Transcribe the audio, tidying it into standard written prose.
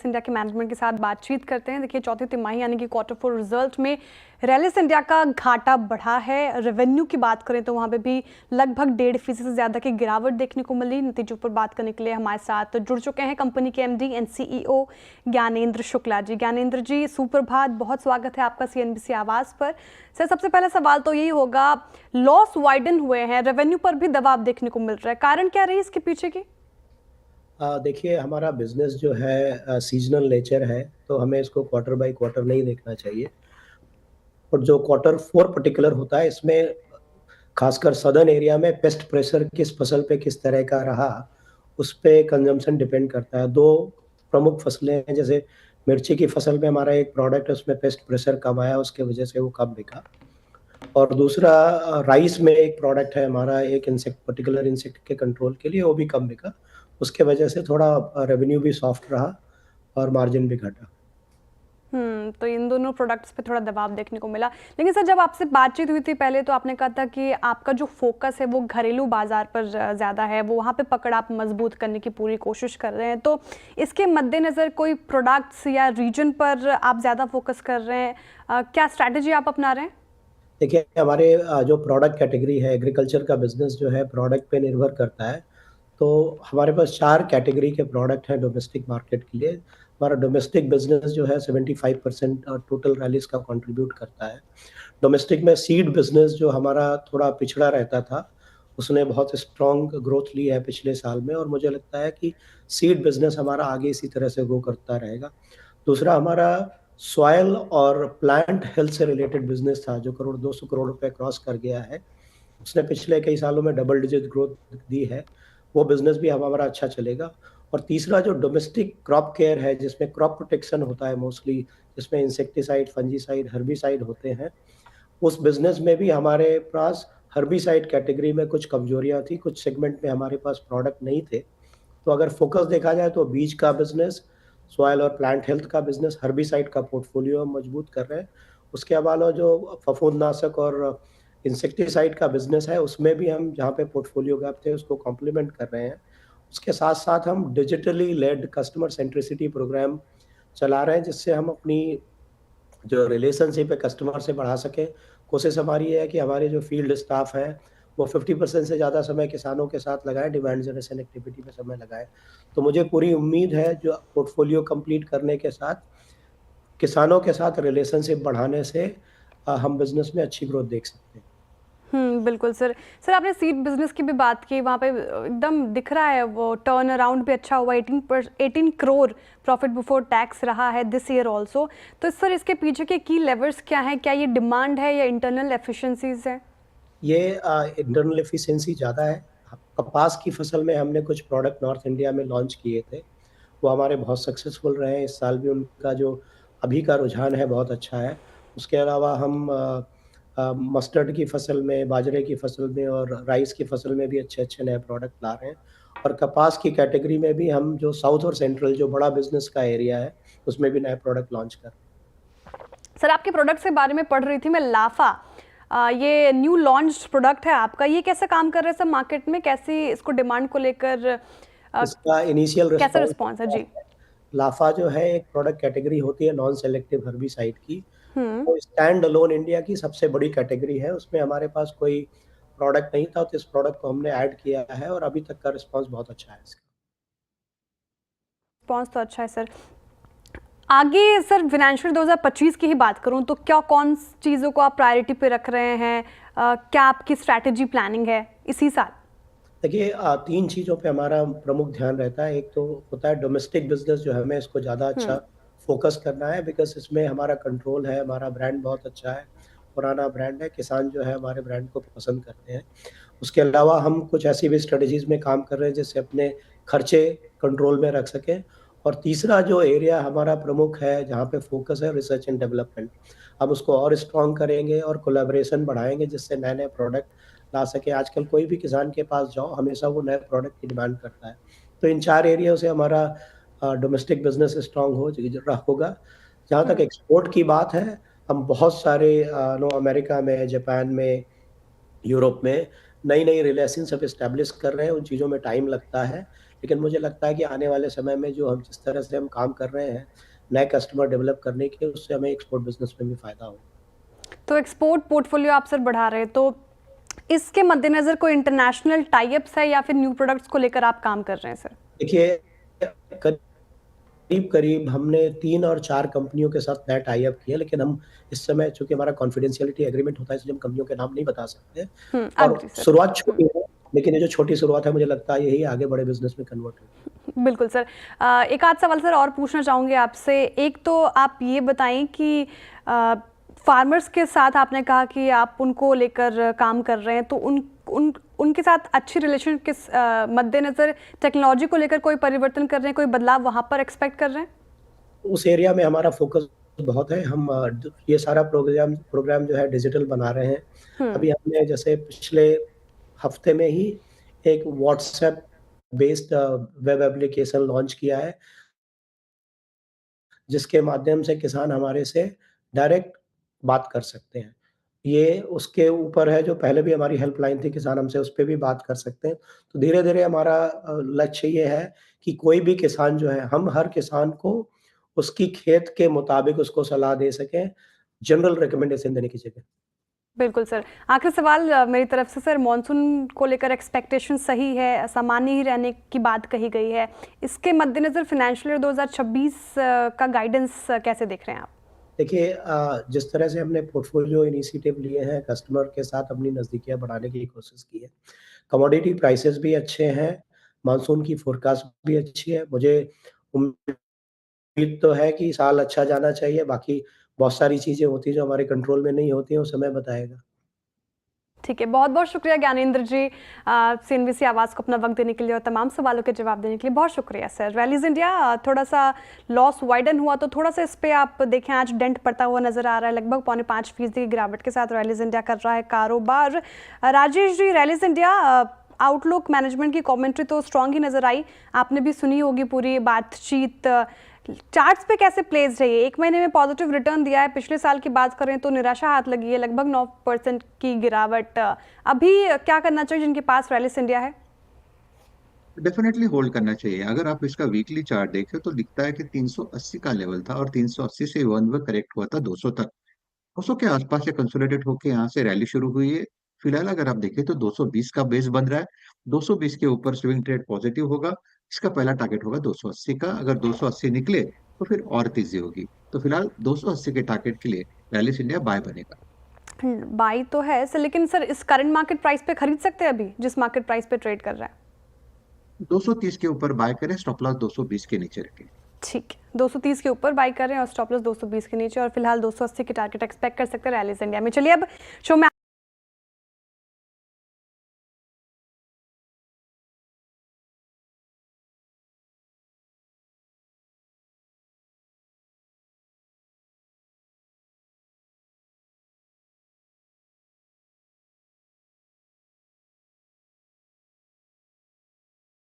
India के management के साथ बातचीत करते हैं। देखिए, चौथी तिमाही यानी कि क्वार्टर 4 रिजल्ट में रैलिस इंडिया का घाटा बढ़ा है। रेवेन्यू की बात करें तो वहां पे भी लगभग 1.5% से ज़्यादा की गिरावट देखने को मिली। नतीजों पर बात करने के लिए हमारे साथ जुड़ चुके हैं कंपनी के MD and CEO Gyanendra Shukla ji. Gyanendra ji, सुप्रभात, बहुत स्वागत है आपका सीएनबीसी आवाज़ पर। सर, सबसे पहला सवाल तो यही होगा, लॉस वाइडन हुए हैं, रेवेन्यू पर भी दबाव देखने को मिल रहा है, कारण क्या रही इसके पीछे की? देखिए, हमारा बिजनेस जो है सीजनल नेचर है, तो हमें इसको क्वार्टर बाय क्वार्टर नहीं देखना चाहिए। और जो क्वार्टर 4 पर्टिकुलर होता है, इसमें खासकर सदर्न एरिया में पेस्ट प्रेशर किस फसल पे किस तरह का रहा, उस पे कंजम्पशन डिपेंड करता है। 2 प्रमुख फसलें हैं, जैसे मिर्ची की फसल में हमारा एक प्रोडक्ट है, उसमें पेस्ट प्रेशर कम आया, उसके वजह से वो कम बिका। और दूसरा राइस में एक प्रोडक्ट है हमारा, एक इंसेक्ट, पर्टिकुलर इंसेक्ट के कंट्रोल के लिए, वो भी कम बिका। उसके वजह से थोड़ा रेवेन्यू भी सॉफ्ट रहा और मार्जिन भी घटा। तो इन दोनों प्रोडक्ट्स पे थोड़ा दबाव देखने को मिला। लेकिन सर, जब आपसे बातचीत हुई थी पहले, तो आपने कहा था कि आपका जो फोकस है वो घरेलू बाजार पर ज़्यादा है, वो वहाँ पे पकड़ आप मजबूत करने की पूरी कोशिश कर रहे हैं। तो इसके मद्देनज़र कोई प्रोडक्ट्स या रीजन पर आप ज़्यादा फोकस कर रहे हैं? क्या स्ट्रैटेजी आप अपना रहे हैं? देखिए, हमारे जो प्रोडक्ट कैटेगरी है, एग्रीकल्चर का बिजनेस जो है प्रोडक्ट पे निर्भर करता है। तो हमारे पास 4 कैटेगरी के प्रोडक्ट हैं डोमेस्टिक मार्केट के लिए। हमारा डोमेस्टिक बिजनेस जो है 75% टोटल रैलीज का कंट्रीब्यूट करता है। डोमेस्टिक में सीड बिजनेस जो हमारा थोड़ा पिछड़ा रहता था, उसने बहुत स्ट्रॉन्ग ग्रोथ ली है पिछले साल में, और मुझे लगता है कि सीड बिजनेस हमारा आगे इसी तरह से ग्रो करता रहेगा। दूसरा हमारा सॉइल और प्लांट हेल्थ से रिलेटेड बिजनेस था, जो 200 करोड़ रुपए क्रॉस कर गया है। उसने पिछले कई सालों में डबल डिजिट ग्रोथ दी है। वो बिजनेस भी हमारा अच्छा चलेगा। और तीसरा जो डोमेस्टिक क्रॉप केयर है, जिसमें क्रॉप प्रोटेक्शन होता है मोस्टली, जिसमें इंसेक्टिसाइड, फंजीसाइड, हर्बिसाइड होते हैं, उस बिजनेस में भी हमारे पास हर्बिसाइड कैटेगरी में कुछ कमजोरियां थी, कुछ सेगमेंट में हमारे पास प्रोडक्ट नहीं थे। तो अगर फोकस देखा जाए तो बीज का बिजनेस, सॉइल और प्लांट हेल्थ का बिजनेस, हर्बिसाइड का पोर्टफोलियो हम मजबूत कर रहे हैं। उसके अलावा जो फफूंदनाशक और इंसेक्टिसाइड का बिजनेस है, उसमें भी हम जहाँ पे पोर्टफोलियो गैप थे उसको कॉम्प्लीमेंट कर रहे हैं। उसके साथ साथ हम digitally led customer centricity programme चला रहे हैं, जिससे हम अपनी जो रिलेशनशिप है कस्टमर से बढ़ा सकें। कोशिश हमारी है कि हमारे जो फील्ड स्टाफ है वो 50% से ज़्यादा समय किसानों के साथ लगाएं, डिमांड जनरेशन एक्टिविटी में समय लगाएं। तो मुझे पूरी उम्मीद है, जो पोर्टफोलियो कंप्लीट करने के साथ किसानों के साथ रिलेशनशिप बढ़ाने से हम बिजनेस में अच्छी ग्रोथ देख सकते हैं। बिल्कुल सर। सर, आपने सीड बिजनेस की भी बात की, वहाँ पे एकदम दिख रहा है वो टर्न अराउंड भी अच्छा हुआ। 18 करोड़ प्रॉफिट बिफोर टैक्स रहा है दिस ईयर ऑल्सो। तो सर, इसके पीछे के की लेवर्स क्या हैं? क्या ये डिमांड है या इंटरनल एफिशिएंसीज है? ये इंटरनल एफिशिएंसी ज़्यादा है। कपास की फसल में हमने कुछ प्रोडक्ट नॉर्थ इंडिया में लॉन्च किए थे, वो हमारे बहुत सक्सेसफुल रहे हैं। इस साल भी उनका जो अभी का रुझान है बहुत अच्छा है। उसके अलावा हम मस्टर्ड की फसल में, बाजरे की फसल में और राइस की फसल में भी अच्छे-अच्छे नए प्रोडक्ट ला रहे हैं। और कपास की कैटेगरी में भी हम जो साउथ और सेंट्रल जो बड़ा बिज़नेस का एरिया है, उसमें भी नए प्रोडक्ट लॉन्च कर रहे हैं। सर, आपके प्रोडक्ट्स के बारे में पढ़ रही थी मैं, लाफा, ये न्यू लॉन्च्ड प्रोडक्ट है आपका। ये कैसे काम कर रहा है सर मार्केट में? कैसी इसको डिमांड को लेकर इसका इनिशियल कैसा रिस्पॉन्स रिस्पॉन्स है जी? लाफा जो है एक प्रोडक्ट कैटेगरी होती है नॉन सेलेक्टिव हर्बिसाइड की। वो स्टैंड अलोन इंडिया की सबसे बड़ी कैटेगरी है। उसमें हमारे पास कोई प्रोडक्ट नहीं था, तो इस प्रोडक्ट को हमने ऐड किया है और अभी तक का रिस्पॉन्स बहुत अच्छा है इसका। रिस्पॉन्स तो अच्छा है सर। आगे सर, फाइनेंशियल 2025 की ही बात करूं तो क्या कौन चीज़ों को आप प्रायोरिटी पे रख रहे हैं? क्या आपकी स्ट्रैटेजी प्लानिंग है इसी साल? देखिए, 3 चीज़ों पे हमारा प्रमुख ध्यान रहता है। एक तो होता है डोमेस्टिक बिज़नेस, जो हमें इसको ज़्यादा अच्छा फ़ोकस करना है, बिकॉज़ इसमें हमारा कंट्रोल है, हमारा ब्रांड बहुत अच्छा है, पुराना ब्रांड है, किसान जो है हमारे ब्रांड को पसंद करते हैं। उसके अलावा हम कुछ ऐसी भी स्ट्रेटजीज़ में काम कर रहे हैं जिससे अपने खर्चे कंट्रोल में रख सकें। और तीसरा जो एरिया हमारा प्रमुख है, जहाँ पे फ़ोकस है, रिसर्च एंड डेवलपमेंट। हम उसको और स्ट्रॉन्ग करेंगे और कोलैबोरेशन बढ़ाएँगे, जिससे नए-नए प्रोडक्ट ला सके। आजकल कोई भी किसान के पास जाओ, हमेशा वो नए प्रोडक्ट की डिमांड करता है। तो इन 4 एरियाओं से हमारा डोमेस्टिक बिज़नेस स्ट्रॉन्ग होगा। जहाँ तक एक्सपोर्ट की बात है, हम बहुत सारे अमेरिका में, जापान में, यूरोप में नई-नई रिलेशनशिप एस्टेब्लिश कर रहे हैं। उन चीज़ों में टाइम लगता है, लेकिन मुझे लगता है कि आने वाले समय में जो हम जिस तरह से हम काम कर रहे हैं, नए कस्टमर डेवलप करने के, उससे हमें एक्सपोर्ट बिज़नेस में भी फ़ायदा होगा। तो एक्सपोर्ट पोर्टफोलियो आप सर बढ़ा रहे हैं, तो इसके मद्देनज़र कोई इंटरनेशनल टाई अप्स है या फिर न्यू प्रोडक्ट्स को लेकर आप काम कर रहे हैं सर? देखिए, करीब-करीब हमने 3 और 4 कंपनियों के साथ नए टाई अप किए, लेकिन हम इस समय चूँकि हमारा कॉन्फिडेंशियलिटी एग्रीमेंट होता है, इसलिए हम कंपनियों के नाम नहीं बता सकते। और अग्री सर। शुरुआत छोटी है, लेकिन ये जो छोटी शुरुआत है, मुझे लगता है यही आगे बड़े बिज़नेस में कन्वर्ट होगी। बिल्कुल सर। एक आध सवाल सर और पूछना चाहूँगी आपसे। एक तो आप ये बताएँ कि फार्मर्स के साथ आपने कहा कि आप उनको लेकर काम कर रहे हैं, तो उनके साथ अच्छी रिलेशन के मद्देनज़र टेक्नोलॉजी को लेकर कोई परिवर्तन कर रहे हैं, कोई बदलाव वहाँ पर एक्सपेक्ट कर रहे हैं? उस एरिया में हमारा फ़ोकस बहुत है। हम ये सारा प्रोग्राम जो है डिजिटल बना रहे हैं। हुँ। अभी हमने जैसे पिछले हफ्ते में ही एक WhatsApp based web application launch किया है, जिसके माध्यम से किसान हमारे से डायरेक्ट बात कर सकते हैं। ये उसके ऊपर है, जो पहले भी हमारी हेल्पलाइन थी, किसान हमसे उस पे भी बात कर सकते हैं। तो धीरे-धीरे हमारा लक्ष्य ये है कि कोई भी किसान जो है, हम हर किसान को उसकी खेत के मुताबिक उसको सलाह दे सकें, जनरल रिकमेंडेशन देने की जगह। बिल्कुल सर। आखिरी सवाल मेरी तरफ से सर, मॉनसून को लेकर एक्सपेक्टेशन सही है, सामान्य ही रहने की बात कही गई है। इसके मद्देनज़र फ़ाइनेंशियल ईयर 2026 का गाइडेंस कैसे देख रहे हैं आप? देखिए, जिस तरह से हमने पोर्टफोलियो इनिशिएटिव लिए हैं, कस्टमर के साथ अपनी नज़दीकियाँ बढ़ाने की कोशिश की है। कमोडिटी प्राइसेज़ भी अच्छे हैं, मानसून की फ़ोरकास्ट भी अच्छी है। मुझे उम्मीद तो है कि साल अच्छा जाना चाहिए, बाकी बहुत सारी चीज़ें होती हैं जो हमारे कंट्रोल में नहीं होती हैं, वो समय बताएगा। ठीक है, बहुत-बहुत शुक्रिया ज्ञानेंद्र जी, सीएनबीसी आवाज़ को अपना वक्त देने के लिए और तमाम सवालों के जवाब देने के लिए बहुत शुक्रिया सर। रैलीज़ इंडिया थोड़ा-सा लॉस वाइडन हुआ, तो थोड़ा-सा इस पे आप देखें, आज डेंट पड़ता हुआ नज़र आ रहा है। लगभग 5.25% की गिरावट के साथ रैलीज़ इंडिया कर रहा है कारोबार। Rajesh ji, rallies India outlook management की कमेंट्री तो स्ट्रॉन्ग ही नज़र आई, आपने भी सुनी होगी पूरी बातचीत। चार्ट्स पे कैसे प्लेस रही है? 1 महीने में पॉजिटिव रिटर्न दिया है, पिछले साल की बात करें तो निराशा हाथ लगी है, लगभग 9% की गिरावट। अभी क्या करना चाहिए जिनके पास रैलिस इंडिया है? डेफिनेटली होल्ड करना चाहिए। अगर आप इसका वीकली चार्ट देखें तो दिखता है कि 380 का लेवल था और 380 से वन वे करेक्ट हुआ था 200 तक। 200 के आसपास से कंसोलिडेट होके यहाँ से रैली शुरू हुई है। फिलहाल अगर आप देखें तो 220 का बेस बन रहा है। 220 के ऊपर स्विंग ट्रेड पॉजिटिव होगा। इसका पहला टारगेट होगा 280 का। अगर 280 निकले तो फिर और तेजी होगी। तो फिलहाल 280 के टारगेट के लिए रैलिस इंडिया बाय बनेगा। बाई तो है सर, लेकिन सर इस करंट मार्केट प्राइस पे खरीद सकते हैं अभी, जिस मार्केट प्राइस पे ट्रेड कर रहा है? 230 के ऊपर बाय करें, स्टॉप लॉस 220 के नीचे रखें। ठीक है, 230 के ऊपर बाई कर रहे हैं और स्टॉप लॉस 220 के नीचे, और फिलहाल 280 के टारगेट एक्सपेक्ट कर सकते हैं रैलिस इंडिया में। चलिए अब शो में